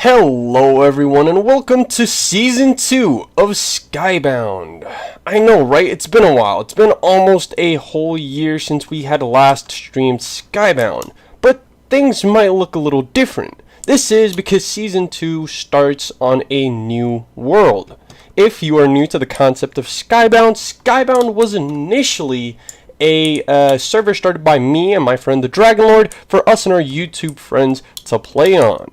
Hello everyone and welcome to Season 2 of Skybound. I know, right? It's been a while. It's been almost a whole year since we had last streamed Skybound. But things might look a little different. This is because Season 2 starts on a new world. If you are new to the concept of Skybound, Skybound was initially a server started by me and my friend the Dragon Lord for us and our YouTube friends to play on.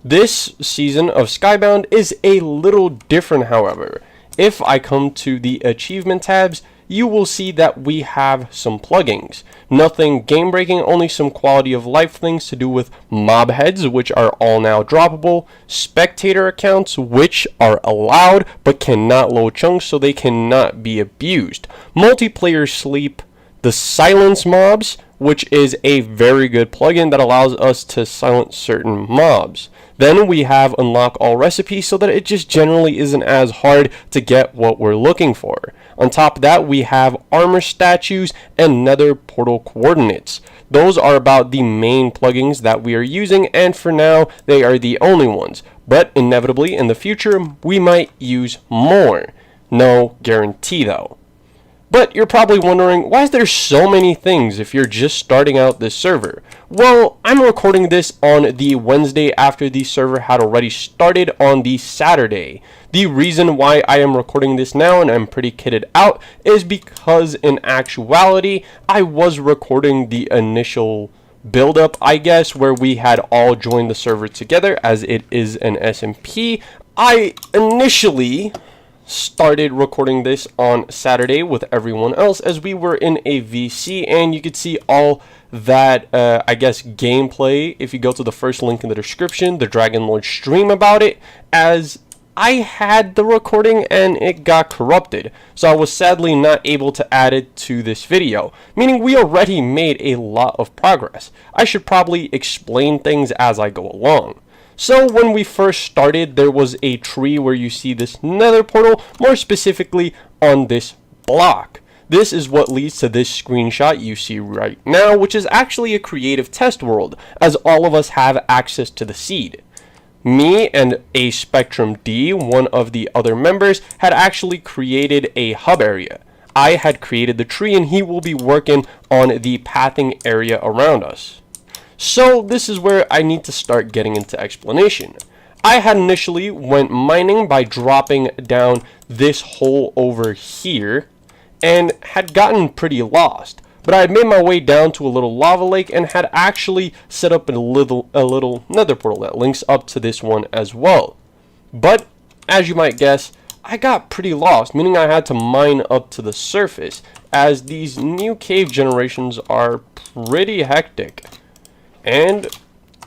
This season of Skybound is a little different, however. If I come to the achievement tabs, you will see that we have some plugins. Nothing game breaking, only some quality of life things to do with mob heads, which are all now droppable, spectator accounts, which are allowed but cannot load chunks, so they cannot be abused, multiplayer sleep, the silence mobs, which is a very good plugin that allows us to silence certain mobs. Then we have unlock all recipes so that it just generally isn't as hard to get what we're looking for. On top of that, we have armor statues and nether portal coordinates. Those are about the main plugins that we are using, and for now they are the only ones. But inevitably in the future we might use more. No guarantee though. But you're probably wondering, why is there so many things if you're just starting out this server? Well, I'm recording this on the Wednesday after the server had already started on the Saturday. The reason why I am recording this now and I'm pretty kitted out is because in actuality, I was recording the initial build up, I guess, where we had all joined the server together as it is an SMP. I initially started recording this on Saturday with everyone else as we were in a VC, and you could see all that I guess gameplay if you go to the first link in the description, the Dragon Lord stream about it, as I had the recording and it got corrupted, so I was sadly not able to add it to this video, meaning we already made a lot of progress. I should probably explain things as I go along. So when we first started, there was a tree where you see this nether portal, more specifically on this block. This is what leads to this screenshot you see right now, which is actually a creative test world, as all of us have access to the seed. Me and a Spectrum D, one of the other members, had actually created a hub area. I had created the tree and he will be working on the pathing area around us. So this is where I need to start getting into explanation. I had initially went mining by dropping down this hole over here and had gotten pretty lost. But I had made my way down to a little lava lake and had actually set up a little nether portal that links up to this one as well. But as you might guess, I got pretty lost, meaning I had to mine up to the surface, as these new cave generations are pretty hectic. And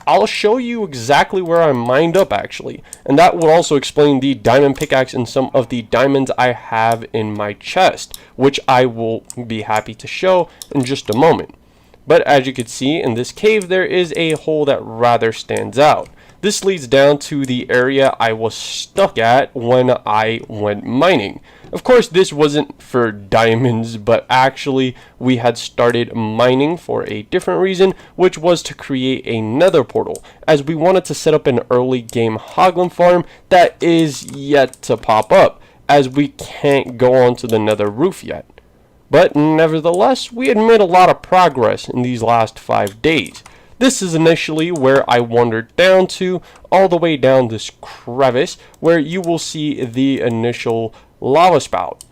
I'll show you exactly where I mined up actually, and that will also explain the diamond pickaxe and some of the diamonds I have in my chest, which I will be happy to show in just a moment. But as you can see in this cave, there is a hole that rather stands out. This leads down to the area I was stuck at when I went mining. Of course, this wasn't for diamonds, but actually we had started mining for a different reason, which was to create a nether portal, as we wanted to set up an early game hoglin farm that is yet to pop up, as we can't go onto the nether roof yet. But nevertheless, we had made a lot of progress in these last 5 days. This is initially where I wandered down to, all the way down this crevice, where you will see the initial lava spout.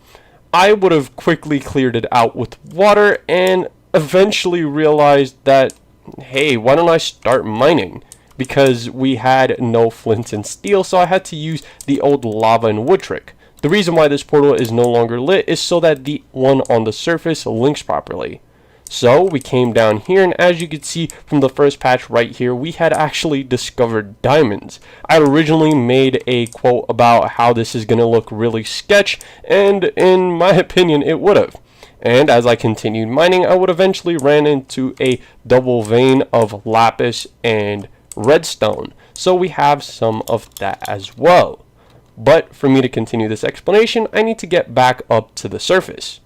I would have quickly cleared it out with water and eventually realized that, hey, why don't I start mining? Because we had no flint and steel, so I had to use the old lava and wood trick. The reason why this portal is no longer lit is so that the one on the surface links properly. So we came down here, and as you can see from the first patch right here, we had actually discovered diamonds. I had originally made a quote about how this is going to look really sketch, and in my opinion it would have. And as I continued mining, I would eventually ran into a double vein of lapis and redstone. So we have some of that as well. But for me to continue this explanation, I need to get back up to the surface.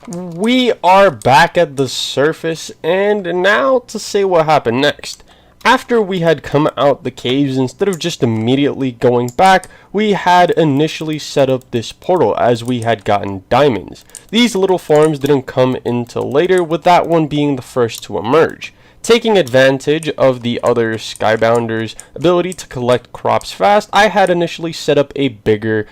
We are back at the surface, and now to say what happened next. After we had come out the caves, instead of just immediately going back, we had initially set up this portal as we had gotten diamonds. These little farms didn't come until later, with that one being the first to emerge. Taking advantage of the other Skybounders' ability to collect crops fast, I had initially set up a bigger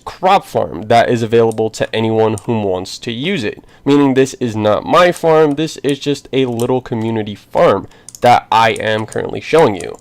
crop farm that is available to anyone who wants to use it. Meaning this is not my farm, this is just a little community farm that I am currently showing you.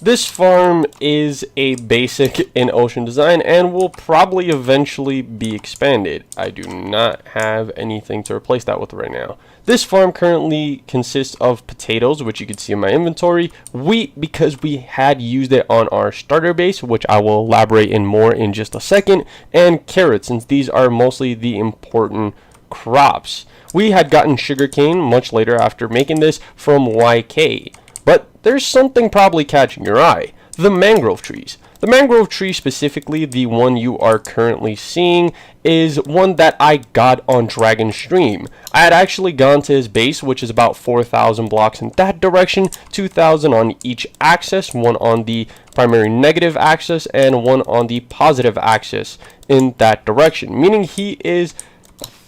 This farm is a basic in ocean design and will probably eventually be expanded. I do not have anything to replace that with right now. This farm currently consists of potatoes, which you can see in my inventory, wheat because we had used it on our starter base, which I will elaborate in more in just a second, and carrots, since these are mostly the important crops. We had gotten sugarcane much later after making this from YK. But there's something probably catching your eye. The mangrove trees. The mangrove tree, specifically the one you are currently seeing, is one that I got on Dragon Stream. I had actually gone to his base, which is about 4,000 blocks in that direction, 2,000 on each axis, one on the primary negative axis and one on the positive axis in that direction, meaning he is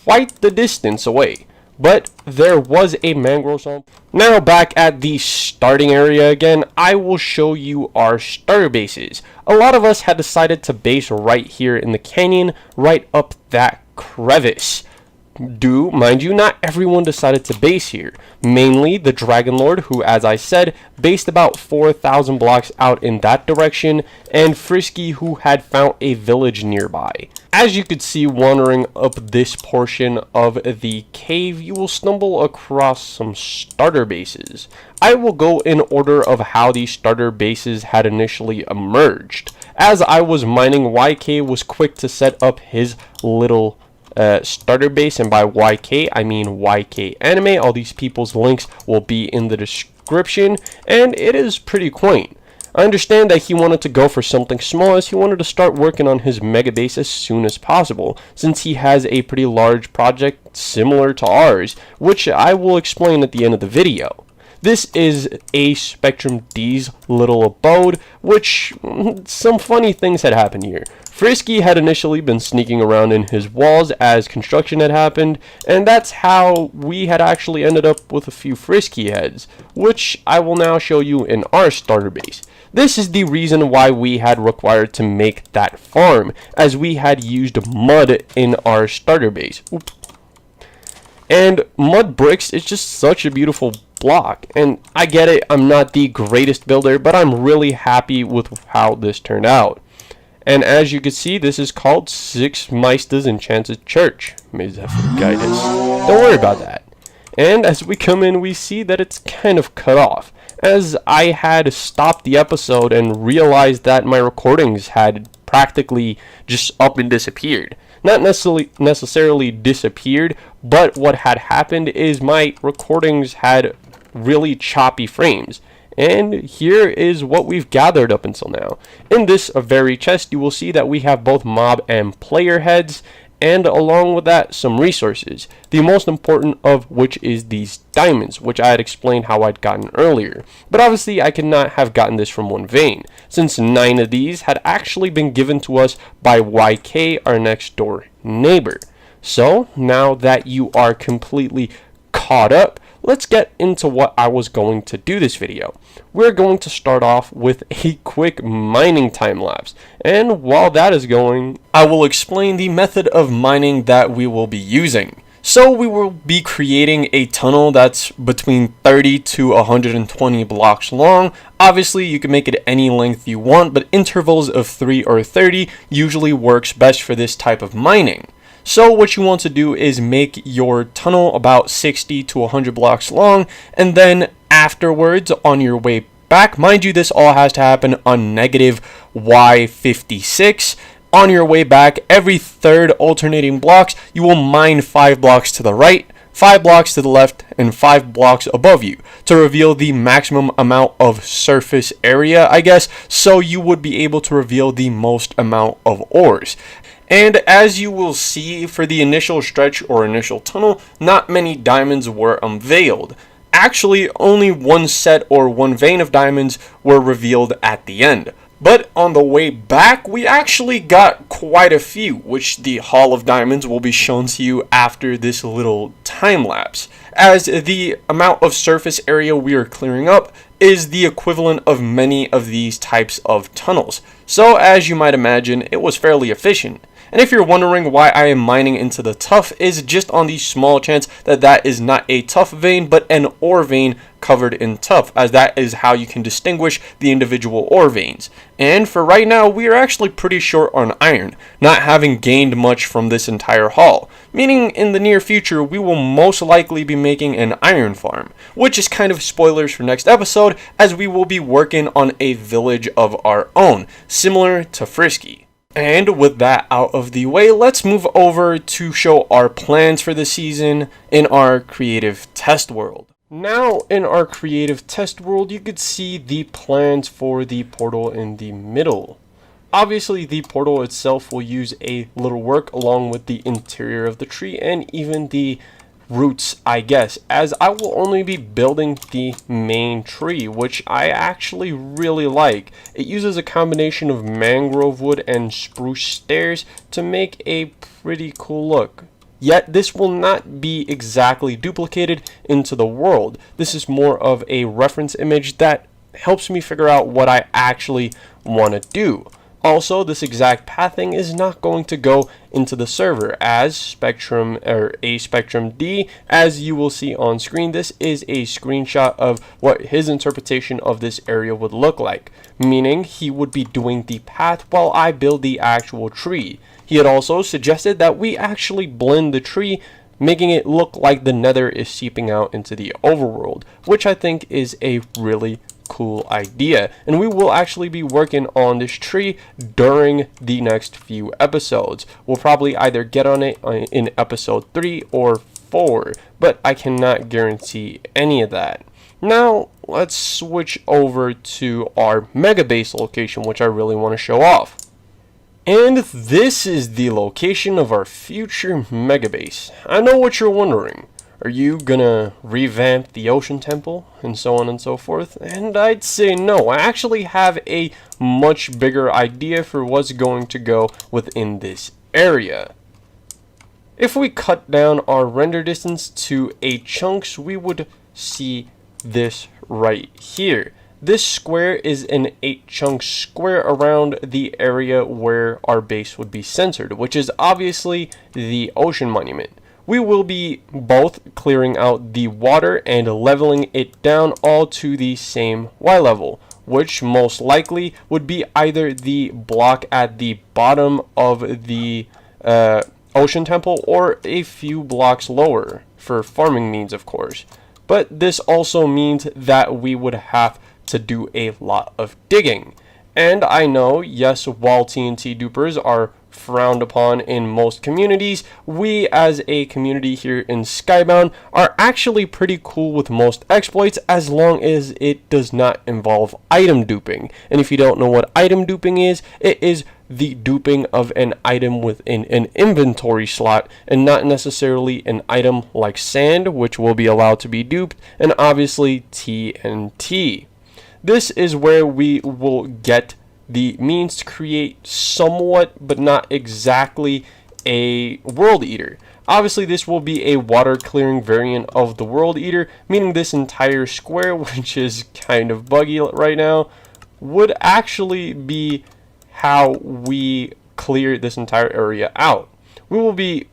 quite the distance away. But there was a mangrove swamp. Now back at the starting area again, I will show you our starter bases. A lot of us had decided to base right here in the canyon, right up that crevice. Mind you, not everyone decided to base here. Mainly the Dragon Lord, who, as I said, based about 4,000 blocks out in that direction, and Frisky, who had found a village nearby. As you could see wandering up this portion of the cave, you will stumble across some starter bases. I will go in order of how these starter bases had initially emerged. As I was mining, YK was quick to set up his little starter base, and by YK I mean YK Anime. All these people's links will be in the description, and it is pretty quaint. I understand that he wanted to go for something small, as he wanted to start working on his mega base as soon as possible, since he has a pretty large project similar to ours, which I will explain at the end of the video. This is a Spectrum D's little abode, which some funny things had happened here. Frisky had initially been sneaking around in his walls as construction had happened, and that's how we had actually ended up with a few Frisky heads, which I will now show you in our starter base. This is the reason why we had required to make that farm, as we had used mud in our starter base. Oops. And mud bricks is just such a beautiful block, and I get it, I'm not the greatest builder, but I'm really happy with how this turned out. And as you can see, this is called Six Meister's Enchanted Church. May Zephyr guide us. Don't worry about that. And as we come in, we see that it's kind of cut off, as I had stopped the episode and realized that my recordings had practically just up and disappeared. Not necessarily disappeared, but what had happened is my recordings had really choppy frames. And here is what we've gathered up until now. In this very chest, you will see that we have both mob and player heads, and along with that, some resources. The most important of which is these diamonds, which I had explained how I'd gotten earlier. But obviously, I could not have gotten this from one vein, since 9 of these had actually been given to us by YK, our next door neighbor. So, now that you are completely caught up, let's get into what I was going to do this video. We're going to start off with a quick mining time lapse, and while that is going, I will explain the method of mining that we will be using. So we will be creating a tunnel that's between 30 to 120 blocks long. Obviously you can make it any length you want, but intervals of 3 or 30 usually works best for this type of mining. So what you want to do is make your tunnel about 60 to 100 blocks long, and then afterwards on your way back, mind you, this all has to happen on negative Y56. On your way back, every third alternating blocks, you will mine 5 blocks to the right, 5 blocks to the left, and 5 blocks above you to reveal the maximum amount of surface area, I guess, so you would be able to reveal the most amount of ores. And as you will see, for the initial stretch or initial tunnel, not many diamonds were unveiled. Actually, only one set or one vein of diamonds were revealed at the end. But on the way back, we actually got quite a few, which the Hall of Diamonds will be shown to you after this little time lapse, as the amount of surface area we are clearing up is the equivalent of many of these types of tunnels. So as you might imagine, it was fairly efficient. And if you're wondering why I am mining into the tuff, is just on the small chance that that is not a tuff vein, but an ore vein covered in tuff, as that is how you can distinguish the individual ore veins. And for right now, we are actually pretty short on iron, not having gained much from this entire haul, meaning in the near future we will most likely be making an iron farm, which is kind of spoilers for next episode, as we will be working on a village of our own, similar to Frisky. And with that out of the way, let's move over to show our plans for the season in our creative test world. Now in our creative test world, you could see the plans for the portal in the middle. Obviously the portal itself will use a little work along with the interior of the tree and even the roots, I guess, as I will only be building the main tree, which I actually really like. It uses a combination of mangrove wood and spruce stairs to make a pretty cool look. Yet this will not be exactly duplicated into the world. This is more of a reference image that helps me figure out what I actually want to do. Also, this exact pathing is not going to go into the server as Spectrum or a Spectrum D. As you will see on screen, this is a screenshot of what his interpretation of this area would look like, meaning he would be doing the path while I build the actual tree. He had also suggested that we actually blend the tree, making it look like the nether is seeping out into the overworld, which I think is a really cool idea, and we will actually be working on this tree during the next few episodes. We'll probably either get on it in episode 3 or 4, but I cannot guarantee any of that. Now let's switch over to our mega base location, which I really want to show off. And this is the location of our future mega base. I know what you're wondering. Are you gonna revamp the Ocean Temple and so on and so forth? And I'd say no. I actually have a much bigger idea for what's going to go within this area. If we cut down our render distance to 8 chunks, we would see this right here. This square is an 8 chunk square around the area where our base would be censored, which is obviously the ocean monument. We will be both clearing out the water and leveling it down all to the same Y level, which most likely would be either the block at the bottom of the ocean temple or a few blocks lower for farming means, of course. But this also means that we would have to do a lot of digging. And I know, yes, while TNT dupers are frowned upon in most communities, we as a community here in Skybound are actually pretty cool with most exploits as long as it does not involve item duping. And if you don't know what item duping is, it is the duping of an item within an inventory slot and not necessarily an item like sand, which will be allowed to be duped, and obviously TNT. This is where we will get the means to create somewhat but not exactly a world eater. Obviously this will be a water clearing variant of the world eater, meaning this entire square, which is kind of buggy right now, would actually be how we clear this entire area out. We will be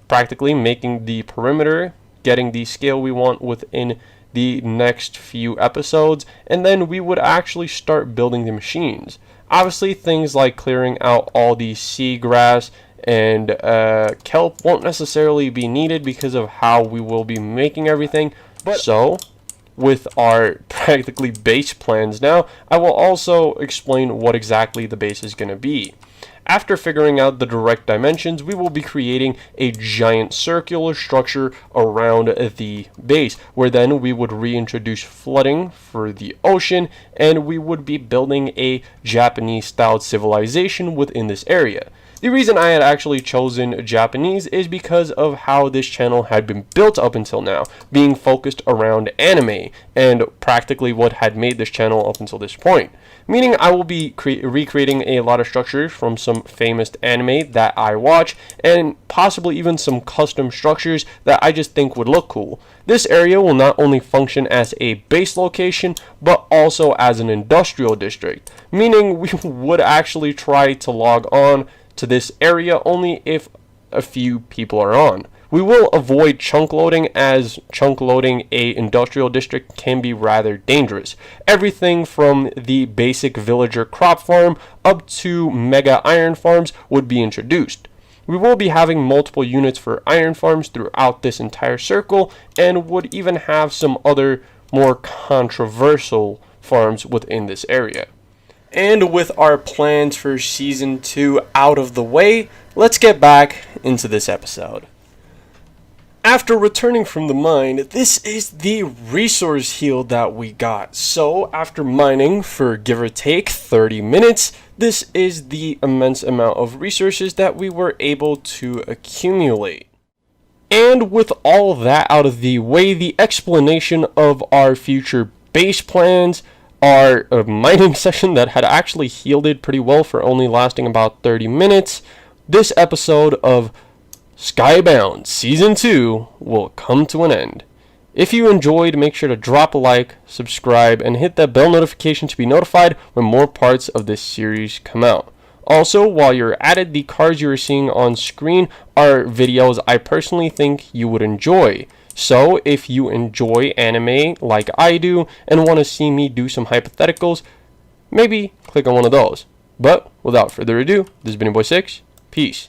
practically making the perimeter, getting the scale we want within the next few episodes, and then we would actually start building the machines. Obviously things like clearing out all the seagrass and kelp won't necessarily be needed because of how we will be making everything. But so with our practically base plans now, I will also explain what exactly the base is going to be. After figuring out the direct dimensions, we will be creating a giant circular structure around the base, where then we would reintroduce flooding for the ocean, and we would be building a Japanese-styled civilization within this area. The reason I had actually chosen Japanese is because of how this channel had been built up until now, being focused around anime, and practically what had made this channel up until this point. Meaning I will be recreating a lot of structures from some famous anime that I watch, and possibly even some custom structures that I just think would look cool. This area will not only function as a base location, but also as an industrial district, meaning we would actually try to log on to this area only if a few people are on. We will avoid chunk loading, as chunk loading a industrial district can be rather dangerous. Everything from the basic villager crop farm up to mega iron farms would be introduced. We will be having multiple units for iron farms throughout this entire circle, and would even have some other more controversial farms within this area. And with our plans for Season 2 out of the way, let's get back into this episode. After returning from the mine, this is the resource heal that we got. So after mining for give or take 30 minutes, this is the immense amount of resources that we were able to accumulate. And with all that out of the way, the explanation of our future base plans, our mining session that had actually healed pretty well for only lasting about 30 minutes, this episode of Skybound Season 2 will come to an end. If you enjoyed, make sure to drop a like, subscribe, and hit that bell notification to be notified when more parts of this series come out. Also, while you're at it, the cards you are seeing on screen are videos I personally think you would enjoy. So, if you enjoy anime like I do and want to see me do some hypotheticals, maybe click on one of those. But, without further ado, this has been your boy 6. Peace.